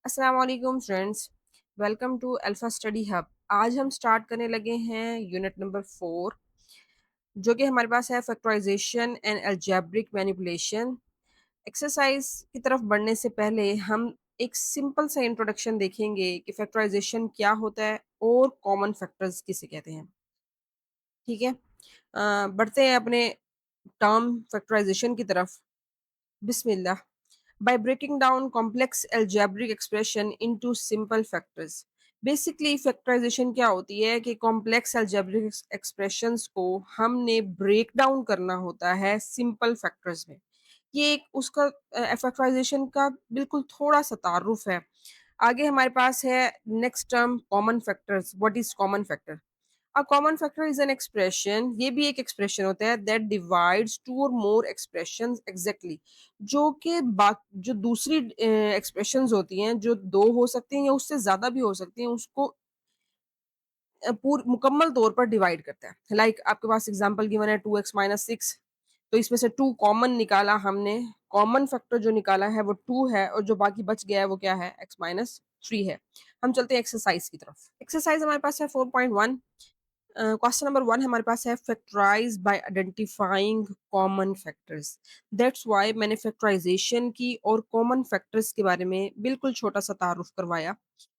अस्सलाम वालेकुम friends, welcome to Alpha Study Hub. आज हम स्टार्ट करने लगे हैं यूनिट नंबर 4, जो कि हमारे पास है factorisation and algebraic manipulation. Exercise की तरफ बढ़ने से पहले हम एक सिंपल सा इंट्रोडक्शन देखेंगे कि फैक्टराइजेशन क्या होता है और कॉमन फैक्टर्स किसे कहते हैं। ठीक है, बढ़ते हैं अपने टर्म फैक्टराइजेशन की तरफ। बिस्मिल्लाह। By breaking down complex algebraic expression into simple factors. Basically factorisation क्या होती है कि कॉम्प्लेक्स algebraic एक्सप्रेशंस को हमने ब्रेक डाउन करना होता है सिंपल फैक्टर्स में। ये एक उसका फैक्टराइजेशन का बिल्कुल थोड़ा सा तारुफ है। आगे हमारे पास है next term common factors. What is common factor? A common factor is an expression, ये भी एक एक्सप्रेशन होता है दैट डिवाइड्स टू और मोर एक्सप्रेशंस एग्जैक्टली, जो कि जो दूसरी एक्सप्रेशंस होती हैं जो दो हो सकती हैं या उससे ज्यादा भी हो सकती हैं, उसको पूर मुकम्मल तौर पर डिवाइड करता है। लाइक आपके पास एग्जांपल गिवन है 2x-6, तो इसमें से 2 कॉमन निकाला हमने। कॉमन फैक्टर जो निकाला है वो 2 है और जो बाकी बच गया है वो क्या है? x-3 है। हम चलते हैं एक्सरसाइज की तरफ। एक्सरसाइज हमारे पास है 4.1। क्वेश्चन नंबर 1 हमारे पास है factorise by identifying common factors. That's why मैंने फैक्टराइजेशन की और कॉमन फैक्टर्स के बारे में बिल्कुल छोटा सा तारुफ करवाया,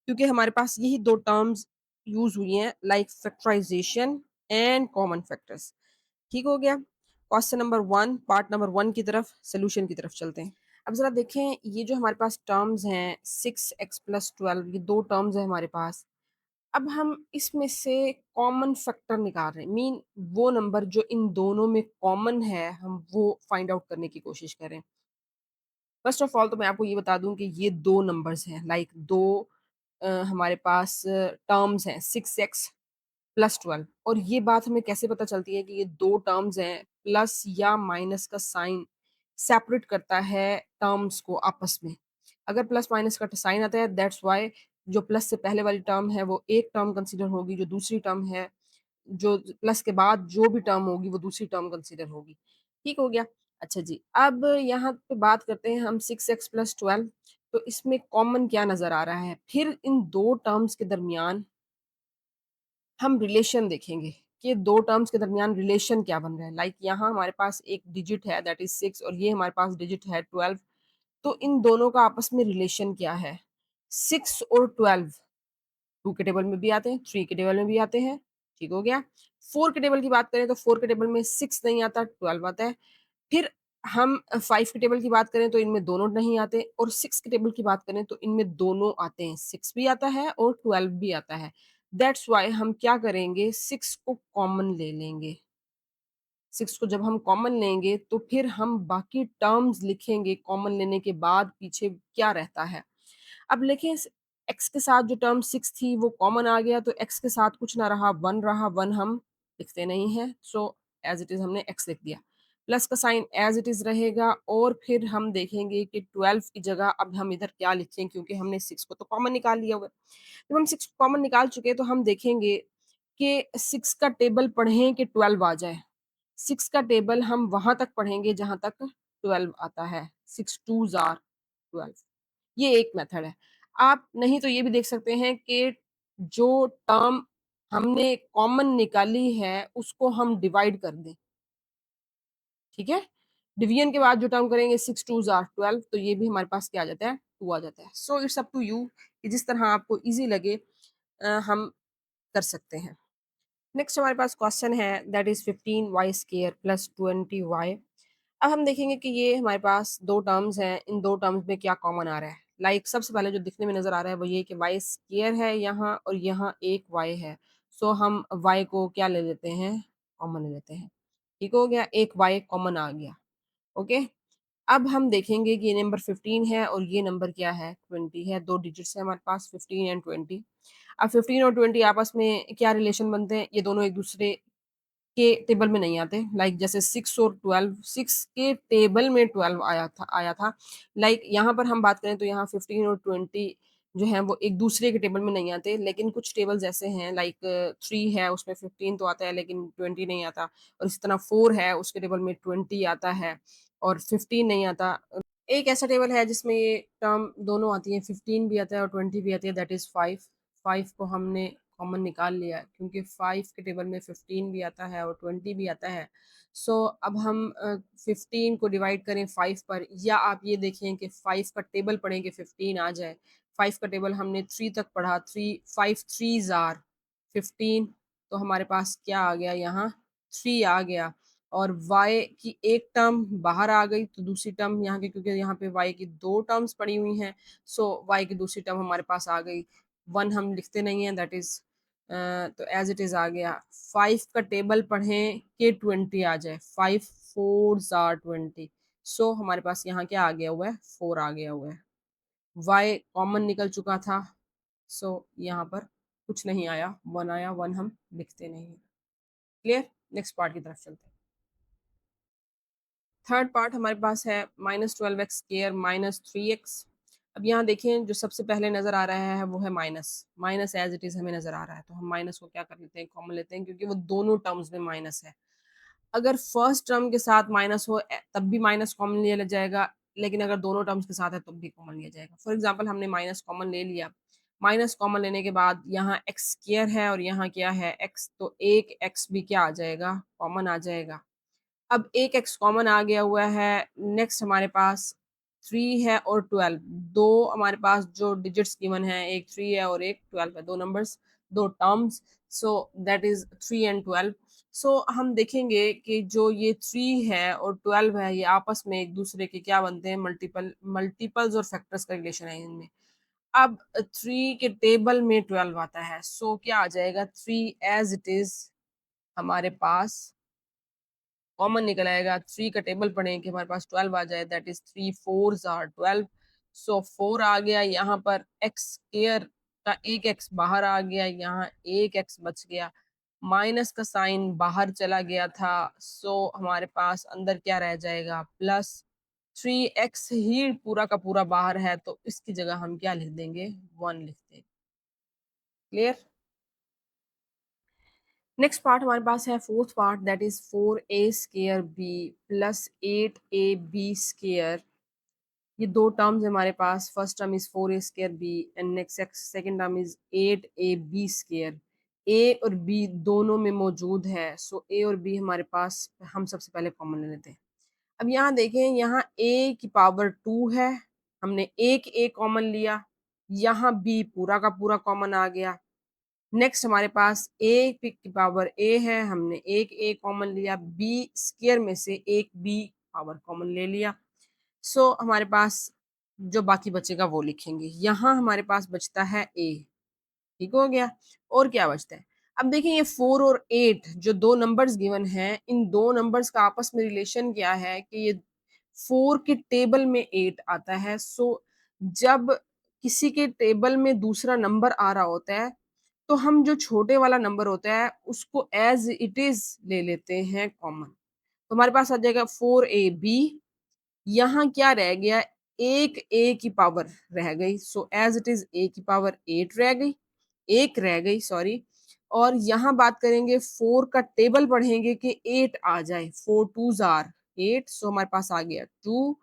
क्योंकि हमारे पास यही दो टर्म्स यूज हुई हैं, like factorisation and common factors. ठीक हो गया। क्वेश्चन नंबर 1 पार्ट नंबर 1 की तरफ, सोल्यूशन की तरफ चलते हैं। अब जरा देखें, ये जो हमारे पास टर्म्स हैं 6x+12, ये दो टर्म्स हैं हमारे पास। अब हम इसमें से कॉमन फैक्टर निकाल रहे हैं, मीन वो नंबर जो इन दोनों में कॉमन है हम वो फाइंड आउट करने की कोशिश करें। फर्स्ट ऑफ ऑल तो मैं आपको ये बता दूं कि ये दो नंबर्स हैं, लाइक दो हमारे पास टर्म्स हैं 6x+12, और ये बात हमें कैसे पता चलती है कि ये दो टर्म्स हैं? प्लस या माइनस का साइन सेपरेट करता है टर्म्स को आपस में। अगर प्लस माइनस का साइन आता है, दैट्स व्हाई जो प्लस से पहले वाली टर्म है वो एक टर्म कंसीडर होगी, जो दूसरी टर्म है, जो प्लस के बाद जो भी टर्म होगी वो दूसरी टर्म कंसीडर होगी। ठीक हो गया। अच्छा जी, अब यहाँ पे बात करते हैं हम 6x+12। तो इसमें कॉमन क्या नजर आ रहा है? फिर इन दो टर्म्स के दरमियान हम रिलेशन देखेंगे कि दो टर्म्स के दरमियान रिलेशन क्या बन रहा है। लाइक यहाँ हमारे पास एक डिजिट है दैट इज 6, और ये हमारे पास डिजिट है 12। तो इन दोनों का आपस में रिलेशन क्या है? 6 और 12 2 के टेबल में भी आते हैं, 3 के टेबल में भी आते हैं। ठीक हो गया। 4 के टेबल की बात करें तो 4 के टेबल में 6 नहीं आता, 12 आता है। फिर हम 5 के टेबल की बात करें तो इनमें दोनों नहीं आते, और 6 के टेबल की बात करें तो इनमें दोनों आते हैं, 6 भी आता है और 12 भी आता है। दैट्स व्हाई हम क्या करेंगे? 6 को कॉमन ले लेंगे। 6 को जब हम कॉमन लेंगे तो फिर हम बाकी टर्म्स लिखेंगे कॉमन लेने के बाद पीछे क्या रहता है। अब लेकिन एक्स के साथ जो टर्म 6 थी वो कॉमन आ गया, तो एक्स के साथ कुछ ना रहा, 1 रहा। 1 हम लिखते नहीं है, सो एज इट इज हमने एक्स लिख दिया। प्लस का साइन एज इट इज रहेगा, और फिर हम देखेंगे कि 12 की जगह अब हम इधर क्या लिखें, क्योंकि हमने 6 को तो कॉमन निकाल लिया हुआ है। जब हम 6 को कॉमन निकाल चुके तो हम देखेंगे कि 6 का टेबल पढ़ें कि 12 आ जाए। 6 का टेबल हम वहां तक पढ़ेंगे जहां तक 12 आता है। 6 2s आर 12। ये एक मेथड है। आप नहीं तो ये भी देख सकते हैं कि जो टर्म हमने कॉमन निकाली है उसको हम डिवाइड कर दें। ठीक है, डिवीजन के बाद जो टर्म करेंगे 6 2s आर 12, तो ये भी हमारे पास क्या आ जाता है? 2 आ जाता है। So it's up to you कि जिस तरह आपको इजी लगे हम कर सकते हैं। नेक्स्ट हमारे पास क्वेश्चन है that is 15y² plus 20y। अब हम देखेंगे कि ये हमारे पास दो टर्म्स हैं, इन दो टर्म्स में क्या कॉमन आ रहा है। लाइक सबसे पहले जो दिखने में नजर आ रहा है वो ये कि वाई स्क्वायर है यहाँ, और यहाँ एक वाई है। सो हम वाई को क्या ले लेते हैं? कॉमन ले लेते हैं। ठीक हो गया, एक वाई कॉमन आ गया। ओके। अब हम देखेंगे कि ये नंबर 15 है और ये नंबर क्या है? 20 है। दो डिजिट्स है हमारे पास 15 एंड 20। अब 15 और 20 आपस में क्या रिलेशन बनते हैं? ये दोनों एक दूसरे के टेबल में नहीं आते। लाइक जैसे 6 और 12, 6 के टेबल में 12 आया था। लाइक यहाँ पर हम बात करें तो यहाँ 15 और 20 जो है वो एक दूसरे के टेबल में नहीं आते, लेकिन कुछ टेबल्स ऐसे हैं लाइक 3 है उसमें 15 तो आता है लेकिन 20 नहीं आता, और इस तरह 4 है उसके टेबल में 20 आता है और 15 नहीं आता। एक ऐसा टेबल है जिसमें ये टर्म दोनों आती हैं, 15 भी आता है और 20 भी आती है, दैट इज़ 5। 5 को हमने कॉमन निकाल लिया क्योंकि 5 के टेबल में 15 भी आता है और 20 भी आता है। सो अब हम 15 को डिवाइड करें 5 पर, या आप ये देखें कि 5 का टेबल पढ़ें कि 15 आ जाए। 5 का टेबल हमने 3 तक पढ़ा, 3 5 3s आर 15, तो हमारे पास क्या आ गया यहाँ, 3 आ गया। और y की एक टर्म बाहर आ गई, तो दूसरी टर्म यहाँ की, क्योंकि यहाँ पे y की दो टर्म्स पड़ी हुई हैं, सो y की दूसरी टर्म हमारे पास आ गई। 1 हम लिखते नहीं हैं, दैट इज तो एज इट इज आ गया। 5 का टेबल पढ़ें कि 20 आ जाए, 5 4s आर 20, सो हमारे पास यहाँ क्या आ गया हुआ है, 4 आ गया हुआ है। y कॉमन निकल चुका था, सो यहाँ पर कुछ नहीं आया, 1 आया, 1 हम लिखते नहीं हैं। क्लियर? नेक्स्ट पार्ट की तरफ चलते हैं। थर्ड पार्ट हमारे पास है -12x² -3x। अब यहाँ देखें, जो सबसे पहले नज़र आ रहा है वो है minus. Minus as it is हमें नज़र आ रहा है, तो हम माइनस को क्या कर लेते हैं, कॉमन लेते हैं, क्योंकि वो दोनों टर्म्स में माइनस है। अगर फर्स्ट टर्म के साथ माइनस हो तब भी माइनस कॉमन लिया जाएगा, लेकिन अगर दोनों टर्म्स के साथ है तब भी कॉमन लिया जाएगा। फॉर एग्जाम्पल हमने माइनस कॉमन ले लिया, माइनस कॉमन लेने के बाद यहाँ एक्स स्क्वायर है और यहाँ क्या है, एक्स, तो एक एक्स भी क्या आ जाएगा, कॉमन आ जाएगा। अब एक एक्स कॉमन आ गया हुआ है। नेक्स्ट हमारे पास 3 है और 12, दो हमारे पास जो डिजिट्स गिवन है, एक 3 है और एक 12 है, दो नंबर्स, दो terms, so that is 3 and 12। सो हम देखेंगे कि जो ये 3 है और 12 है, ये आपस में एक दूसरे के क्या बनते हैं, मल्टीपल्स और फैक्टर्स का रिलेशन है इनमें। अब 3 के टेबल में 12 आता है, सो क्या आ जाएगा, 3 एज इट इज हमारे पास कॉमन निकल आएगा। 3 का टेबल पढ़ें कि हमारे पास 12 आ जाए, दैट इज 3 4s आर 12, सो 4 आ गया। यहाँ पर एक्स स्क्वायर का एक एक्स बाहर आ गया, यहाँ एक एक्स बच गया, माइनस का साइन बाहर चला गया था, सो हमारे पास अंदर क्या रह जाएगा, प्लस 3x ही पूरा का पूरा बाहर है, तो इसकी जगह हम क्या लिख देंगे, 1 लिख देंगे। क्लियर? नेक्स्ट पार्ट हमारे पास है fourth part, that is 4a² plus 8ab²। ये दो टर्म्स हमारे पास, first term is 4a² and next second term is 8ab²। A और बी दोनों में मौजूद है, सो ए और बी हमारे पास हम सबसे पहले कॉमन ले लेते हैं। अब यहाँ देखें, यहाँ a की पावर 2 है, हमने एक a कॉमन लिया, यहाँ b पूरा का पूरा कॉमन आ गया। नेक्स्ट हमारे पास ए की पावर ए है, हमने एक ए कॉमन लिया, बी स्क्वायर में से एक बी पावर कॉमन ले लिया, सो हमारे पास जो बाकी बचेगा वो लिखेंगे। यहाँ हमारे पास बचता है ए, ठीक हो गया। और क्या बचता है, अब देखिए ये 4 और 8 जो दो नंबर्स गिवन हैं, इन दो नंबर्स का आपस में रिलेशन क्या है कि ये 4 के टेबल में 8 आता है, सो जब किसी के टेबल में दूसरा नंबर आ रहा होता है, तो हम जो छोटे वाला नंबर होता है उसको एज इट इज ले लेते हैं कॉमन। तो हमारे पास आ जाएगा 4ab, यहाँ क्या रह गया, एक ए की पावर रह गई, so as it is a की पावर 8 रह गई, एक रह गई, सॉरी। और यहाँ बात करेंगे 4 का टेबल पढ़ेंगे कि 8 आ जाए, 4 2s आर 8, सो हमारे पास आ गया 2,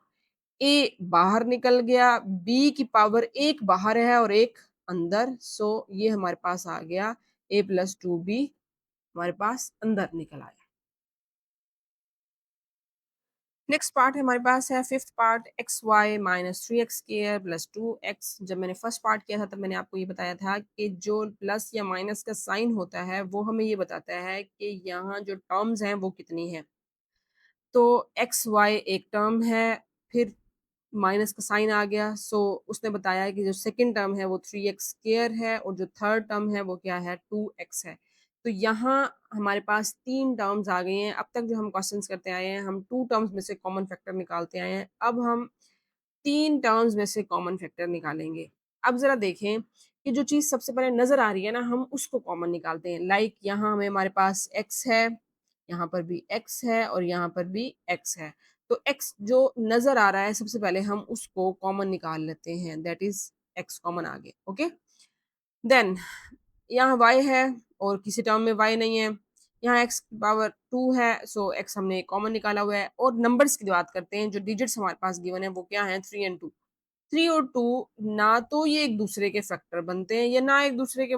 ए बाहर निकल गया, बी की पावर एक बाहर है और एक अंदर, सो ये हमारे पास आ गया a+2b हमारे पास अंदर निकल आया। नेक्स्ट पार्ट है हमारे पास है fifth part, xy-3x² plus 2x। जब मैंने फर्स्ट पार्ट किया था तब मैंने आपको ये बताया था कि जो प्लस या माइनस का साइन होता है वो हमें ये बताता है कि यहाँ जो टर्म्स हैं वो कितनी है। तो एक्स वाई एक टर्म है, फिर माइनस का साइन आ गया, सो उसने बताया कि जो सेकंड टर्म है वो 3x² है और जो थर्ड टर्म है वो क्या है, 2x है। तो यहाँ हमारे पास तीन टर्म्स आ गई हैं। अब तक जो हम क्वेश्चंस करते आए हैं, हम टू टर्म्स में से कॉमन फैक्टर निकालते आए हैं, अब हम तीन टर्म्स में से कॉमन फैक्टर निकालेंगे। अब जरा देखें कि जो चीज़ सबसे पहले नजर आ रही है ना, हम उसको कॉमन निकालते हैं। लाइक यहाँ हमें हमारे पास x है, यहाँ पर भी x है और यहाँ पर भी x है, तो x जो नजर आ रहा है सबसे पहले हम उसको कॉमन निकाल लेते हैं, दैट इज x कॉमन आ गया। ओके, देन यहाँ y है और किसी टर्म में y नहीं है, यहाँ x की पावर 2 है, सो x हमने कॉमन निकाला हुआ है। और नंबर्स की बात करते हैं, जो डिजिट्स हमारे पास गिवन है वो क्या है, 3 एंड 2। 3 और 2 ना तो ये एक दूसरे के फैक्टर बनते हैं, या ना एक दूसरे के,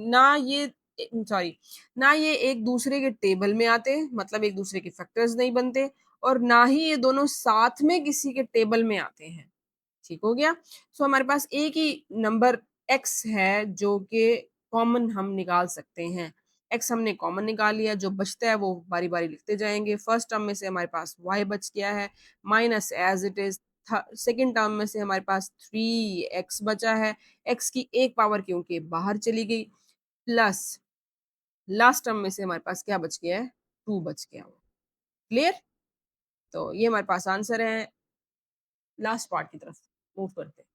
ना ये सॉरी, ना ये एक दूसरे के टेबल में आते हैं, मतलब एक दूसरे के फैक्टर्स नहीं बनते, और ना ही ये दोनों साथ में किसी के टेबल में आते हैं। ठीक हो गया। सो हमारे पास एक ही नंबर x है जो कि कॉमन हम निकाल सकते हैं। x हमने कॉमन निकाल लिया, जो बचता है वो बारी बारी लिखते जाएंगे। फर्स्ट टर्म में से हमारे पास y बच गया है, minus as it is. Second term में से हमारे पास 3x बचा है, x की एक पावर क्योंकि बाहर चली गई, प्लस लास्ट टर्म में से हमारे पास क्या बच गया है, 2 बच गया। क्लियर। तो ये हमारे पास आंसर है। लास्ट पार्ट की तरफ मूव करते हैं।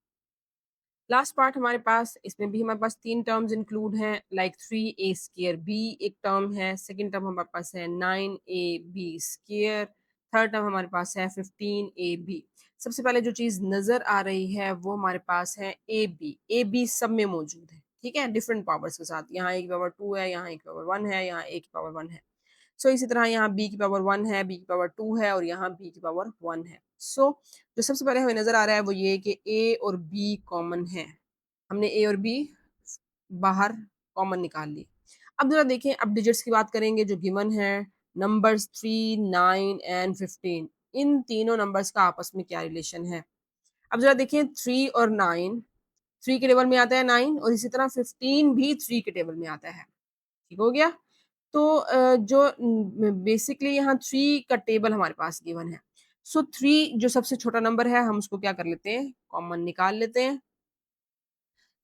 लास्ट पार्ट हमारे पास, इसमें भी हमारे पास 3 टर्म्स इंक्लूड हैं, लाइक 3a स्क्वायर b एक टर्म है, सेकंड टर्म हमारे पास है 9ab स्क्वायर, थर्ड टर्म हमारे पास है 15ab। सबसे पहले जो चीज नजर आ रही है वो हमारे पास है ab सब में मौजूद है, ठीक है, डिफरेंट पावर्स के साथ। यहाँ a की पावर 2 है, यहाँ a की पावर 1 है, यहाँ a की पावर 1 है। सो इसी तरह यहाँ b की पावर 1 है, b की पावर 2 है, और यहाँ b की पावर 1 है। सो जो सबसे पहले हमें नजर आ रहा है वो ये कि a और b कॉमन है। हमने a और b बाहर कॉमन निकाल ली। अब जरा देखें, अब डिजिट्स की बात करेंगे जो गिवन है, नंबर्स 3, 9 एंड 15। इन तीनों नंबर्स का आपस में क्या रिलेशन है। अब जरा देखें, 3 और 9, 3 के टेबल में आता है 9, और इसी तरह 15 भी 3 के टेबल में आता है। ठीक हो गया। तो जो बेसिकली यहाँ 3 का टेबल हमारे पास गिवन है। सो 3 जो सबसे छोटा नंबर है, हम उसको क्या कर लेते हैं, कॉमन निकाल लेते हैं।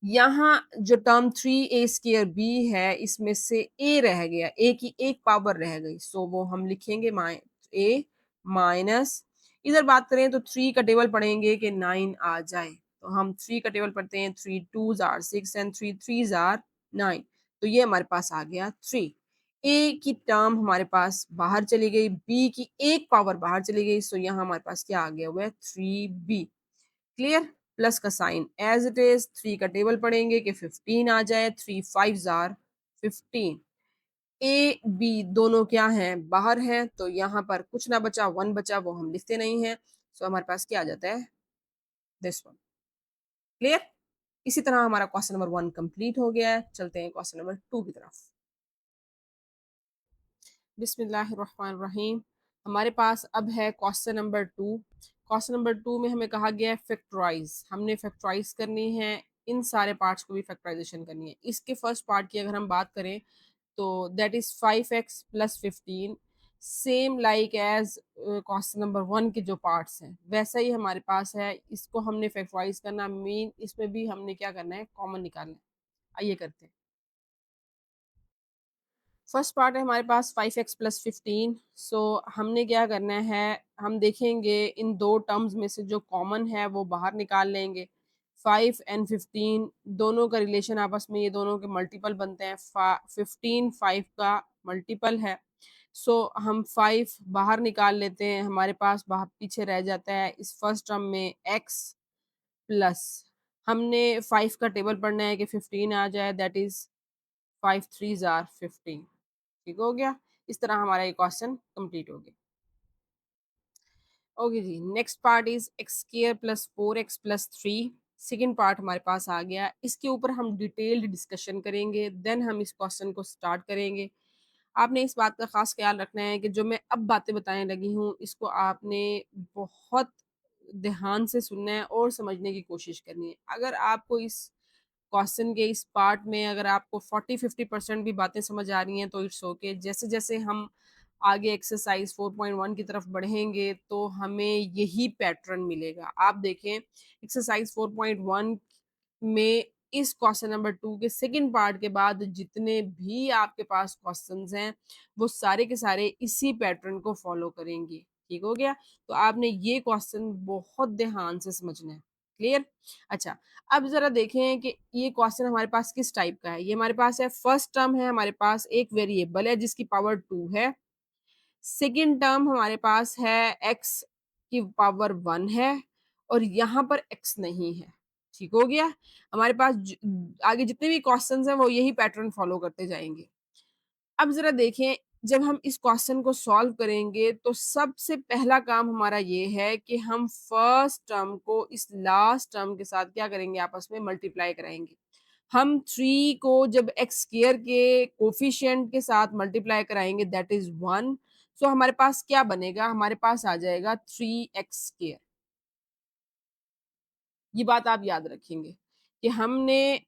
यहाँ जो टर्म 3a स्क्वायर b है, इसमें से a रह गया, a की एक पावर रह गई, सो वो हम लिखेंगे a माइनस, इधर बात करें तो 3 का टेबल पढ़ेंगे कि 9 आ जाए, तो हम 3 का टेबल पढ़ते हैं, 3 2s are 6 and 3 3s are 9। तो ये हमारे पास आ गया 3। a की टर्म हमारे पास बाहर चली गई, b की एक पावर बाहर चली गई, सो यहाँ हमारे पास क्या आ गया हुआ है, 3b। क्लियर। प्लस का साइन एज इट इज, 3 का टेबल पढ़ेंगे कि 15 आ जाए, 3 5s आर 15। ए बी दोनों क्या हैं, बाहर हैं, तो यहाँ पर कुछ ना बचा, 1 बचा, वो हम लिखते नहीं हैं। सो हमारे पास क्या आ जाता है, दिस वन। क्लियर। इसी तरह हमारा क्वेश्चन नंबर 1 कंप्लीट हो गया है। चलते हैं क्वेश्चन नंबर 2 की तरफ। बिस्मिल्लाहिर्रहमानिर्रहीम। हमारे पास अब है क्वेश्चन नंबर 2। क्वेश्चन नंबर 2 में हमें कहा गया है फैक्टराइज, हमने फैक्टराइज करनी है, इन सारे पार्ट्स को भी फैक्टराइजेशन करनी है। इसके फर्स्ट पार्ट की अगर हम बात करें तो that is 5x plus 15, same like as question number 1 के जो पार्ट्स हैं वैसा ही हमारे पास है। इसको हमने फैक्टराइज करना, मीन इसमें भी हमने क्या करना है, कॉमन निकालना है। आइए करते हैं। फर्स्ट पार्ट है हमारे पास 5x प्लस 15। सो हमने क्या करना है, हम देखेंगे इन दो टर्म्स में से जो कॉमन है वो बाहर निकाल लेंगे। 5 एंड 15 दोनों का रिलेशन आपस में, ये दोनों के मल्टीपल बनते हैं। 15 5 का मल्टीपल है। सो हम 5 बाहर निकाल लेते हैं, हमारे पास बाहर पीछे रह जाता है इस फर्स्ट टर्म में x प्लस, हमने 5 का टेबल पढ़ना है कि 15 आ जाए, दैट इज 5 3s आर 15। ठीक हो गया। इस तरह हमारा ये क्वेश्चन कंप्लीट हो गया। ओके जी, next part is x square plus 4x plus 3। Second part हमारे पास आ गया, इसके ऊपर हम डिटेल्ड डिस्कशन करेंगे, देन हम इस क्वेश्चन को स्टार्ट करेंगे। आपने इस बात का खास ख्याल रखना है कि जो मैं अब बातें बताने लगी हूँ इसको आपने बहुत ध्यान से सुनना है और समझने की कोशिश करनी है। अगर आपको इस क्वेश्चन के इस पार्ट में अगर आपको 40-50% भी बातें समझ आ रही हैं तो इट्स ओके। जैसे जैसे हम आगे एक्सरसाइज 4.1 की तरफ बढ़ेंगे तो हमें यही पैटर्न मिलेगा। आप देखें एक्सरसाइज 4.1 में इस क्वेश्चन नंबर 2 के सेकंड पार्ट के बाद जितने भी आपके पास क्वेश्चंस हैं वो सारे के सारे इसी पैटर्न को फॉलो करेंगे। ठीक हो गया। तो आपने ये क्वेश्चन बहुत ध्यान से समझना है। क्लियर। अच्छा, अब जरा देखें कि ये क्वेश्चन हमारे पास किस टाइप का है। ये हमारे पास है, फर्स्ट टर्म है हमारे पास एक वेरिएबल है जिसकी पावर 2 है, सेकेंड टर्म हमारे पास है x की पावर 1 है, और यहाँ पर x नहीं है। ठीक हो गया। हमारे पास आगे जितने भी क्वेश्चंस हैं वो यही पैटर्न फॉलो करते जाएंगे। अब जरा देखें, जब हम इस क्वेश्चन को सॉल्व करेंगे तो सबसे पहला काम हमारा ये है कि हम फर्स्ट टर्म को इस लास्ट टर्म के साथ क्या करेंगे, आपस में मल्टीप्लाई कराएंगे। हम 3 को जब एक्स स्क्वायर के कोफिशिएंट के साथ मल्टीप्लाई कराएंगे दैट इज 1, सो हमारे पास क्या बनेगा, हमारे पास आ जाएगा 3x स्क्वायर। ये बात आप याद रखेंगे कि हमने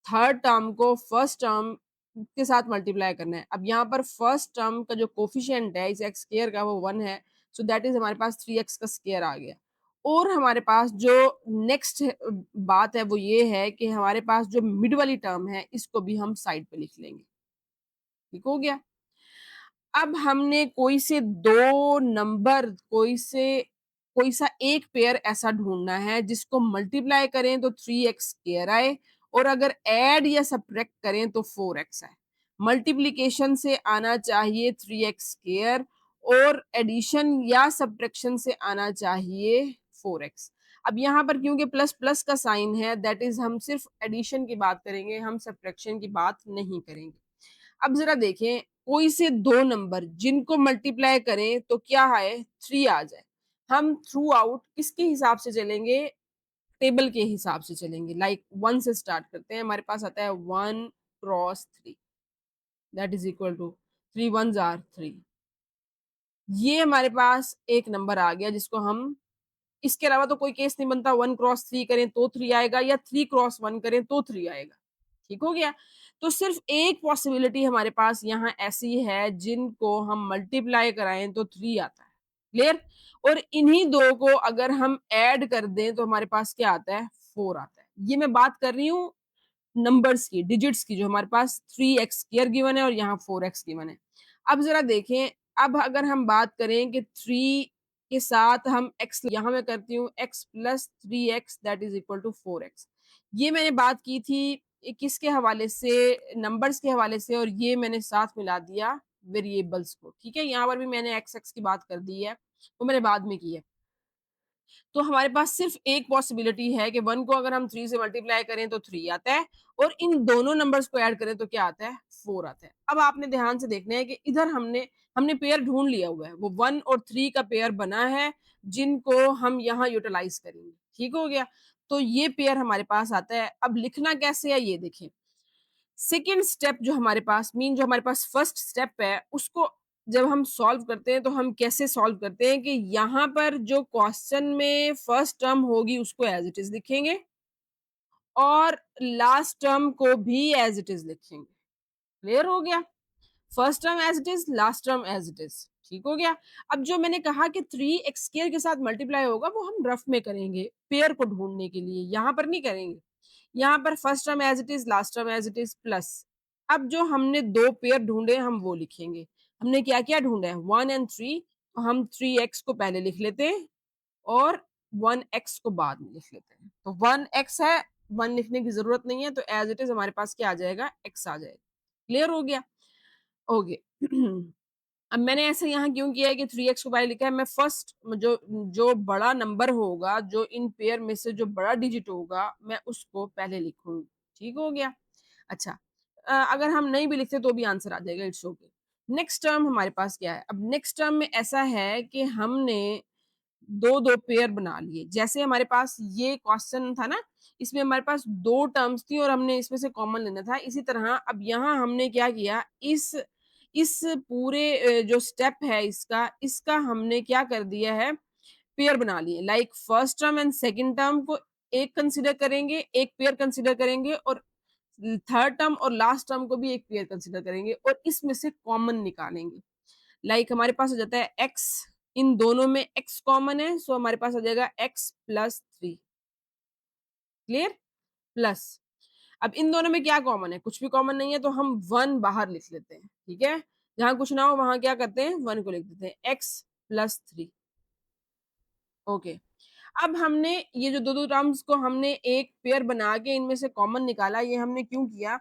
थर्ड टर्म को फर्स्ट टर्म के साथ मल्टीप्लाई करना है। अब यहाँ पर फर्स्ट टर्म का जो कोफिशिएंट है इस एक्स स्क्वायर का वो 1 है, सो दैट इज हमारे पास 3x का स्क्वायर आ गया। और हमारे पास जो नेक्स्ट बात है वो ये है कि हमारे पास जो मिड वाली टर्म है इसको भी हम साइड पे लिख लेंगे। ठीक हो गया। अब हमने कोई सा एक पेयर ऐसा ढूंढना है जिसको मल्टीप्लाई करें तो 3x स्क्वायर आए और अगर ऐड या सब्ट्रैक्ट करें तो 4x आए। मल्टीप्लिकेशन से आना चाहिए 3x स्क्वायर और एडिशन या सब्ट्रैक्शन से आना चाहिए 4x। अब यहाँ पर क्योंकि प्लस प्लस का साइन है दैट इज हम सिर्फ एडिशन की बात करेंगे, हम सब्ट्रैक्शन की बात नहीं करेंगे। अब जरा देखें कोई से दो नंबर जिनको मल्टीप्लाई करें तो क्या आए, 3 आ जाए। हम थ्रू आउट किसके हिसाब से चलेंगे, टेबल के हिसाब से चलेंगे। लाइक 1 से स्टार्ट करते हैं, हमारे पास आता है 1 cross 3 that is equal to 3 1s are 3। ये हमारे पास एक नंबर आ गया जिसको हम, इसके अलावा तो कोई केस नहीं बनता, 1 क्रॉस 3 करें तो 3 आएगा या 3 क्रॉस 1 करें तो 3 आएगा। ठीक हो गया। तो सिर्फ एक पॉसिबिलिटी हमारे पास यहाँ ऐसी है जिनको हम मल्टीप्लाई कराएं तो 3 आता है। क्लियर। और इन्हीं दो को अगर हम ऐड कर दें तो हमारे पास क्या आता है, 4 आता है। ये मैं बात कर रही हूँ नंबर्स की, डिजिट्स की, जो हमारे पास 3x स्क्वायर गिवन है और यहाँ 4x गिवन है। अब जरा देखें, अब अगर हम बात करें कि 3 के साथ हम x, यहाँ मैं करती हूँ x plus 3x that is equal to 4x। ये मैंने बात की थी किसके हवाले से, नंबर्स के हवाले से, और ये मैंने साथ मिला दिया वेरिएबल्स को। ठीक है, यहाँ पर भी मैंने एक्स एक्स की बात कर दी है, वो मैंने बाद में की है। तो हमारे पास सिर्फ एक पॉसिबिलिटी है कि 1 को अगर हम 3 से मल्टीप्लाई करें तो 3 आता है और इन दोनों नंबर्स को ऐड करें तो क्या आता है, 4 आता है। अब आपने ध्यान से देखना है कि इधर हमने हमने पेयर ढूंढ लिया हुआ है, वो 1 और 3 का पेयर बना है जिनको हम यहाँ यूटिलाइज करेंगे। ठीक हो गया। तो ये पेयर हमारे पास आता है। अब लिखना कैसे है ये देखें। सेकेंड स्टेप जो हमारे पास, मीन जो हमारे पास फर्स्ट स्टेप है, उसको जब हम सॉल्व करते हैं तो हम कैसे सॉल्व करते हैं कि यहाँ पर जो क्वेश्चन में फर्स्ट टर्म होगी उसको एज इट इज लिखेंगे और लास्ट टर्म को भी एज इट इज लिखेंगे। क्लियर हो गया। First term as it is, last term as it is. ठीक हो गया। अब जो मैंने कहा कि 3x स्क्वायर के साथ मल्टीप्लाई होगा वो हम रफ में करेंगे पेयर को ढूंढने के लिए, यहां पर नहीं करेंगे। यहाँ पर first term as it is, last term as it is, plus अब जो हमने दो पेयर ढूंढे हम वो लिखेंगे। हमने क्या क्या ढूंढा है, 1 एंड 3, तो हम 3x को पहले लिख लेते हैं और 1x को बाद में लिख लेते हैं। तो 1x है, 1 लिखने की जरूरत नहीं है, तो एज इट इज हमारे पास क्या आ जाएगा, x आ जाएगा। क्लियर हो गया। ओके। अब मैंने ऐसे यहाँ क्यों किया है कि 3x को पहले लिखा है, मैं फर्स्ट जो जो बड़ा नंबर होगा, जो इन पेयर में से जो बड़ा डिजिट होगा मैं उसको पहले लिखूंगी। ठीक हो गया। अच्छा, अगर हम नहीं भी लिखते तो भी आंसर आ जाएगा, इट्स ओके। नेक्स्ट टर्म हमारे पास क्या है, अब नेक्स्ट टर्म में ऐसा है कि हमने दो दो पेयर बना लिए। जैसे हमारे पास ये क्वेश्चन था ना, इसमें हमारे पास दो टर्म्स थी और हमने इसमें से कॉमन लेना था। इसी तरह अब यहाँ हमने क्या किया, इस पूरे जो स्टेप है इसका हमने क्या कर दिया है, पेयर बना लिए। Like first term and second term को एक कंसिडर करेंगे, एक पेयर कंसिडर करेंगे, और थर्ड टर्म और लास्ट टर्म को भी एक पेयर कंसिडर करेंगे और इसमें से कॉमन निकालेंगे। लाइक हमारे पास हो जाता है x, इन दोनों में x कॉमन है, सो हमारे पास आ जाएगा x प्लस 3। क्लियर। प्लस अब इन दोनों में क्या कॉमन है, कुछ भी कॉमन नहीं है, तो हम 1 बाहर लिख लेते हैं। ठीक है, जहां कुछ ना हो वहां क्या करते हैं, 1 को लिख देते हैं, x प्लस 3। ओके। अब हमने ये जो दो दो टर्म्स को हमने एक पेयर बना के इनमें से कॉमन निकाला, ये हमने क्यों किया,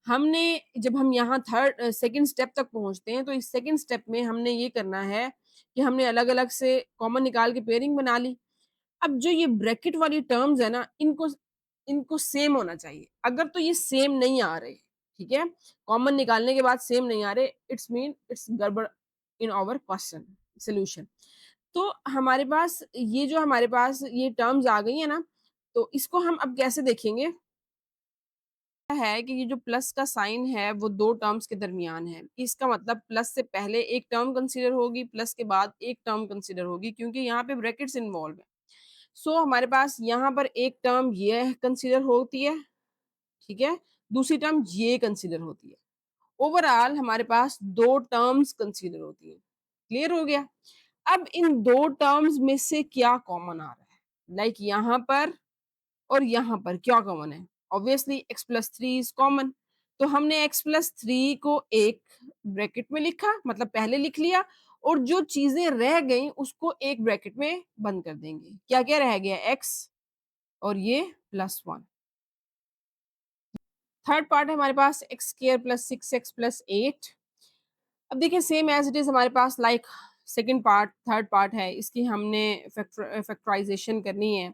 हमने जब हम यहाँ थर्ड सेकंड स्टेप तक पहुंचते हैं तो इस सेकंड स्टेप में हमने ये करना है कि हमने अलग अलग से कॉमन निकाल के पेयरिंग बना ली। अब जो ये ब्रैकेट वाली टर्म्स है ना, इनको इनको सेम होना चाहिए। अगर तो ये सेम नहीं आ रहे, ठीक है? कॉमन निकालने के बाद सेम नहीं आ रहे, इट्स मीन इट्स गड़बड़ इन आवर क्वेश्चन सॉल्यूशन। तो हमारे पास ये जो हमारे पास ये टर्म्स आ गई है ना, तो इसको हम अब कैसे देखेंगे है कि ये जो प्लस का साइन है वो 2 टर्म्स के दरमियान है। इसका मतलब प्लस से पहले एक टर्म कंसीडर होगी, प्लस के बाद एक टर्म कंसीडर होगी क्योंकि यहाँ पे ब्रैकेट्स इन्वॉल्व है। सो हमारे पास यहाँ पर एक टर्म ये कंसीडर होती है, ठीक है? दूसरी टर्म ये कंसीडर होती है। ओवरऑल हमारे पास 2 टर्म्स कंसीडर होती हैं। क्लियर हो गया? अब इन 2 टर्म्स में से क्या कॉमन आ रहा है? लाइक यहाँ पर और यहाँ पर क्या कॉमन है? Obviously x plus three is common. तो हमने x प्लस थ्री को एक ब्रैकेट में लिखा, मतलब पहले लिख लिया, और जो चीजें रह गई उसको एक ब्रैकेट में बंद कर देंगे। क्या क्या रह गया? x और ये प्लस वन। थर्ड पार्ट है हमारे पास x square plus six x plus eight. अब देखिए सेम एज इट इज हमारे पास like second part third part है, इसकी हमने फैक्टराइजेशन करनी है।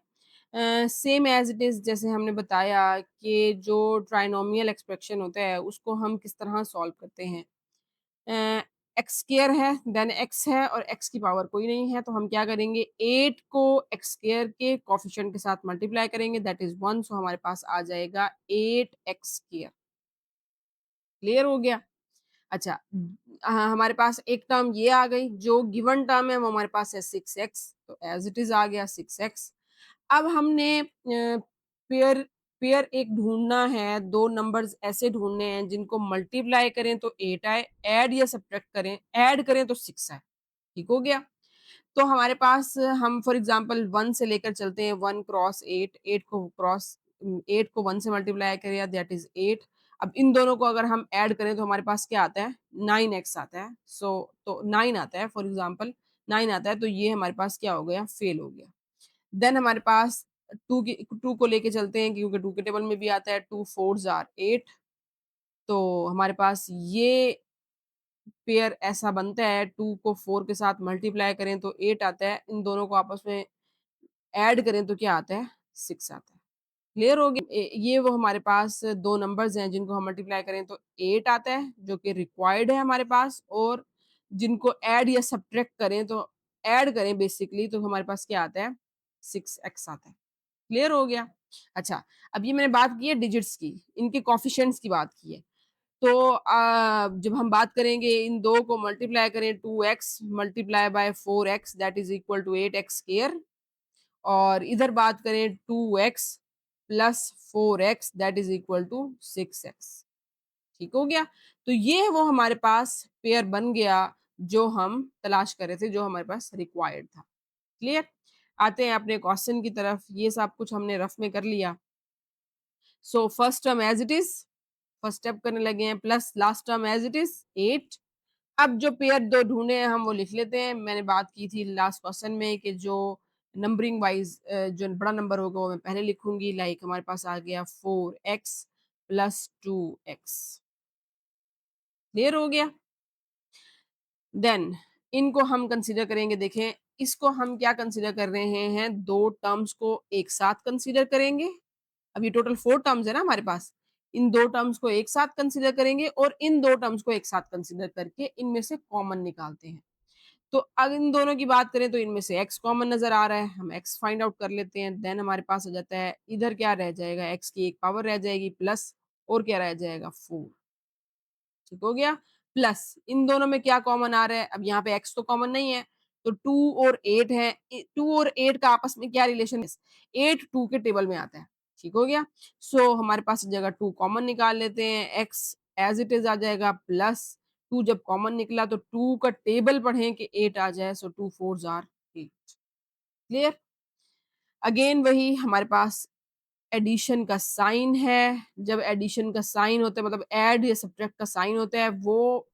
सेम एज इट इज जैसे हमने बताया कि जो ट्राइनोमियल एक्सप्रेशन होता है उसको हम किस तरह सॉल्व करते हैं। एक्स स्क्वायर है, देन एक्स है और एक्स की पावर कोई नहीं है, तो हम क्या करेंगे, 8 को एक्स स्क्वायर के कोफिशिएंट के साथ मल्टीप्लाई करेंगे, दैट इज 1। सो हमारे पास आ जाएगा 8x स्क्वायर। क्लियर हो गया? अच्छा, हमारे पास एक टर्म ये आ गई, जो गिवन टर्म है वो हमारे पास है 6x, तो एज इट इज आ गया 6x। अब हमने पेयर पेयर एक ढूंढना है, दो नंबर्स ऐसे ढूंढने हैं जिनको मल्टीप्लाई करें तो 8 आए, ऐड या सब्ट्रैक्ट करें, ऐड करें तो 6 आए। ठीक हो गया? तो हमारे पास हम फॉर एग्जांपल 1 से लेकर चलते हैं, 1 क्रॉस 8, 8 को क्रॉस 8 को 1 से मल्टीप्लाई करें दैट इज 8। अब इन दोनों को अगर हम ऐड करें तो हमारे पास क्या आता है, 9x आता है। सो तो 9 आता है, फॉर एग्जांपल 9 आता है, तो ये हमारे पास क्या हो गया, फेल हो गया। देन हमारे पास 2 को लेके चलते हैं क्योंकि 2 के टेबल में भी आता है, 2 फोर्स आर 8। तो हमारे पास ये पेयर ऐसा बनता है, 2 को 4 के साथ मल्टीप्लाई करें तो 8 आता है, इन दोनों को आपस में ऐड करें तो क्या आता है, 6 आता है। क्लियर हो गया? ये वो हमारे पास दो नंबर्स हैं जिनको हम मल्टीप्लाई करें तो 8 आता है, जो कि रिक्वायर्ड है हमारे पास, और जिनको ऐड या सब्ट्रैक्ट करें तो ऐड करें बेसिकली तो हमारे पास क्या आता है, 6x आता है। क्लियर हो गया? अच्छा, अब ये मैंने बात की है डिजिट्स की, इनके कोफिशिएंट्स की बात की है। तो जब हम बात करेंगे इन दो को मल्टीप्लाई करें, 2x multiply by 4x that is equal to 8x square, और इधर बात करें 2x plus 4x that is equal to 6x। ठीक हो गया? तो ये वो हमारे पास पेयर बन गया जो हम तलाश कर रहे थे, जो हमारे पास रिक्वायर्ड था। क्लियर? आते हैं अपने क्वेश्चन की तरफ। ये सब कुछ हमने रफ में कर लिया। So first term as it is, first step करने लगे हैं, plus last term as it is 8। अब जो पेयर दो ढूंढे हैं हम वो लिख लेते हैं। मैंने बात की थी लास्ट क्वेश्चन में कि जो नंबरिंग वाइज जो बड़ा नंबर होगा वो मैं पहले लिखूंगी। लाइक हमारे पास आ गया 4x प्लस 2x। क्लियर हो गया? देन इनको हम कंसीडर करेंगे। देखें, इसको हम क्या कंसीडर कर रहे हैं, दो टर्म्स को एक साथ कंसीडर करेंगे। अब ये टोटल 4 टर्म्स है ना हमारे पास, इन दो टर्म्स को एक साथ कंसीडर करेंगे और इन दो टर्म्स को एक साथ कंसीडर करके इनमें से कॉमन निकालते हैं। तो अब इन दोनों की बात करें तो इनमें से x कॉमन नजर आ रहा है, हम x फाइंड आउट कर लेते हैं। देन हमारे पास आ जाता है, इधर क्या रह जाएगा, x की एक पावर रह जाएगी प्लस, और क्या रह जाएगा 4। ठीक हो गया? प्लस इन दोनों में क्या कॉमन आ रहा है, अब यहाँ पे x तो कॉमन नहीं है, तो 2 और 8 है। 2 और 8 का आपस में क्या रिलेशन है, 8 2 के टेबल में आता है। ठीक हो गया? सो हमारे पास जगह 2 कॉमन निकाल लेते हैं, x एज इट इज आ जाएगा प्लस 2। जब कॉमन निकला तो 2 का टेबल पढ़ें कि 8 आ जाए, सो 2 4s आर 8। क्लियर? अगेन वही हमारे पास एडिशन का साइन है। जब एडिशन का साइन होता है, मतलब ऐड या सब्ट्रैक्ट का साइन होता है, वो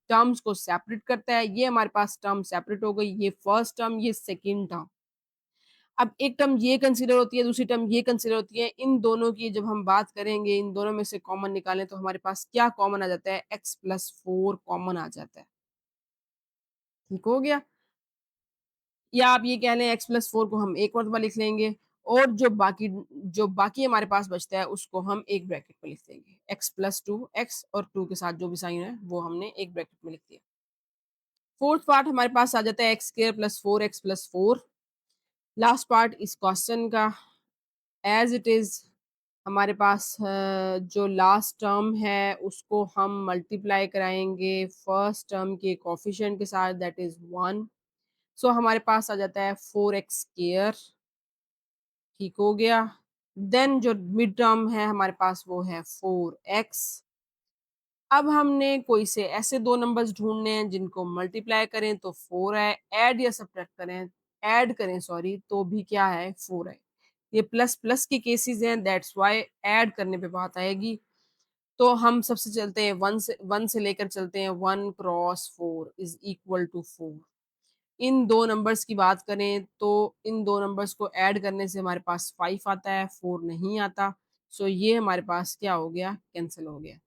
टर्म्स को सेपरेट करता है। ये हमारे पास टर्म सेपरेट हो गई, ये फर्स्ट टर्म, ये सेकंड टर्म। अब एक टर्म ये कंसीडर होती है, दूसरी टर्म ये कंसीडर होती है। इन दोनों की जब हम बात करेंगे, इन दोनों में से कॉमन निकालें तो हमारे पास क्या कॉमन आ जाता है, x प्लस 4 कॉमन आ जाता है। ठीक हो गया? या आप ये कह लें x प्लस 4 को हम एक मरतबा लिख लेंगे और जो बाकी हमारे पास बचता है उसको हम एक ब्रैकेट में लिख देंगे, x प्लस टू एक्स और 2 के साथ जो भी साइन है वो हमने एक ब्रैकेट में लिख दिया। फोर्थ पार्ट हमारे पास आ जाता है x square plus 4x plus 4। Last part इस क्वेश्चन का एज इट इज हमारे पास जो लास्ट टर्म है उसको हम मल्टीप्लाई कराएंगे फर्स्ट टर्म के कोफिशिएंट के साथ, दैट इज 1। सो हमारे पास आ जाता है 4x स्क्वायर, ठीक हो गया। देन जो मिड टर्म है हमारे पास वो है 4x। अब हमने कोई से ऐसे दो नंबर्स ढूंढने हैं जिनको मल्टीप्लाई करें तो 4 है, ऐड या सब्ट्रैक्ट करें, ऐड करें सॉरी, तो भी क्या है 4 है। ये प्लस प्लस के केसेस हैं, दैट्स व्हाई ऐड करने पे बात आएगी। तो हम सबसे चलते हैं वन से लेकर चलते हैं, 1 क्रॉस 4 इज इक्वल टू 4। इन दो नंबर्स की बात करें तो इन दो नंबर्स को ऐड करने से हमारे पास 5 आता है, 4 नहीं आता। सो ये हमारे पास क्या हो गया, कैंसिल हो गया।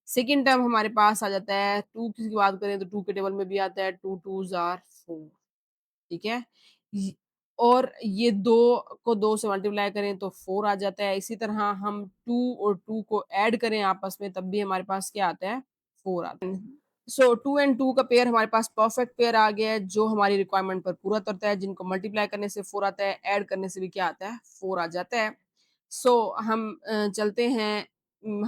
सेकेंड टर्म हमारे पास आ जाता है, टू की बात करें तो टू के टेबल में भी आता है, टू टू जार 4, ठीक है। और ये दो को दो से मल्टीप्लाई करें तो 4 आ जाता है। इसी तरह हम टू और टू को ऐड करें आपस में तब भी हमारे पास क्या आता है, 4 आता है। सो टू एंड टू का पेयर हमारे पास परफेक्ट पेयर आ गया है जो हमारी रिक्वायरमेंट पर पूरा करता है, जिनको मल्टीप्लाई करने से 4 आता है, ऐड करने से भी क्या आता है, 4 आ जाता है। सो हम चलते हैं,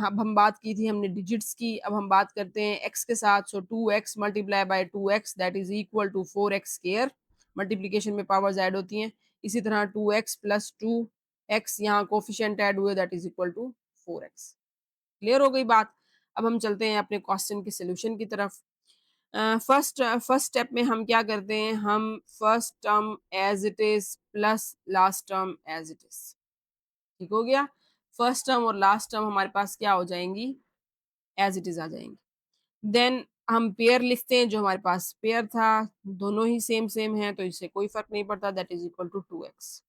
अब हम बात की थी हमने डिजिट्स की, अब हम बात करते हैं एक्स के साथ। So 2x multiply by 2x that is equal to 4x square. Multiplication में पावर्स ऐड होती हैं। इसी तरह 2x प्लस 2x यहाँ कोफिशिएंट ऐड हुए, that is equal to 4x। Clear हो गई बात। अब हम चलते हैं अपने क्वेश्चन के सोल्यूशन की तरफ। फर्स्ट स्टेप में हम क्या करते हैं, हम first term as it is plus last term as it is, ठीक हो गया। फर्स्ट टर्म और लास्ट टर्म हमारे पास क्या हो जाएंगी, एज इट इज आ जाएंगी। देन हम पेयर लिखते हैं, जो हमारे पास पेयर था दोनों ही सेम सेम है तो इससे कोई फर्क नहीं पड़ता, that is equal to 2x।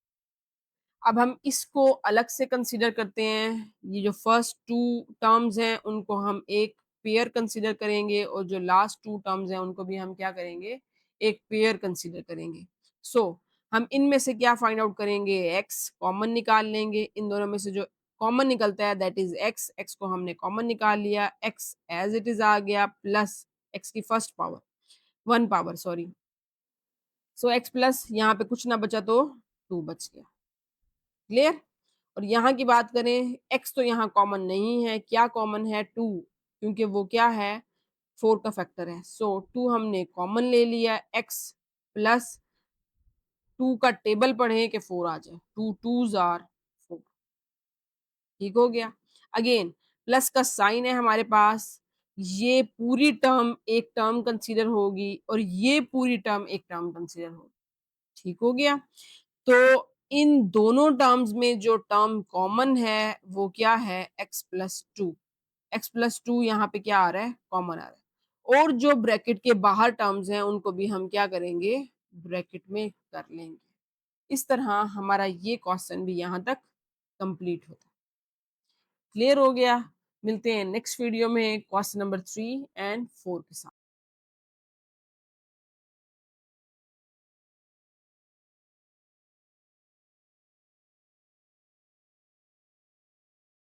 अब हम इसको अलग से कंसीडर करते हैं, ये जो फर्स्ट टू टर्म्स हैं उनको हम एक पेयर कंसीडर करेंगे और जो लास्ट टू टर्म्स हैं उनको भी हम क्या करेंगे, एक पेयर कंसीडर करेंगे। सो हम इनमें से क्या फाइंड आउट करेंगे, x कॉमन निकाल लेंगे। इन दोनों में से जो कॉमन निकलता है दैट इज x को हमने कॉमन निकाल लिया, x एज इट इज आ गया प्लस x की first power, one power sorry. So x plus यहाँ पे कुछ ना बचा तो 2 बच गया। क्लियर। और यहाँ की बात करें, x तो यहाँ कॉमन नहीं है, क्या कॉमन है 2, क्योंकि वो क्या है 4 का फैक्टर है। सो 2 हमने कॉमन ले लिया, x प्लस 2 का टेबल पढ़े कि 4 आ जाए, 2 टू जार 4, ठीक हो गया। अगेन प्लस का साइन है हमारे पास, ये पूरी टर्म एक टर्म कंसीडर होगी और ये पूरी टर्म एक टर्म कंसीडर होगी, ठीक हो गया। तो इन दोनों टर्म्स में जो टर्म कॉमन है वो क्या है, x plus two. X plus two यहाँ पे क्या आ रहा है, कॉमन आ रहा है। और जो ब्रैकेट के बाहर टर्म्स हैं उनको भी हम क्या करेंगे, ब्रैकेट में कर लेंगे। इस तरह हमारा ये क्वेश्चन भी यहाँ तक कंप्लीट होता है। क्लियर हो गया। मिलते हैं नेक्स्ट वीडियो में क्वेश्चन नंबर 3 एंड 4 के साथ।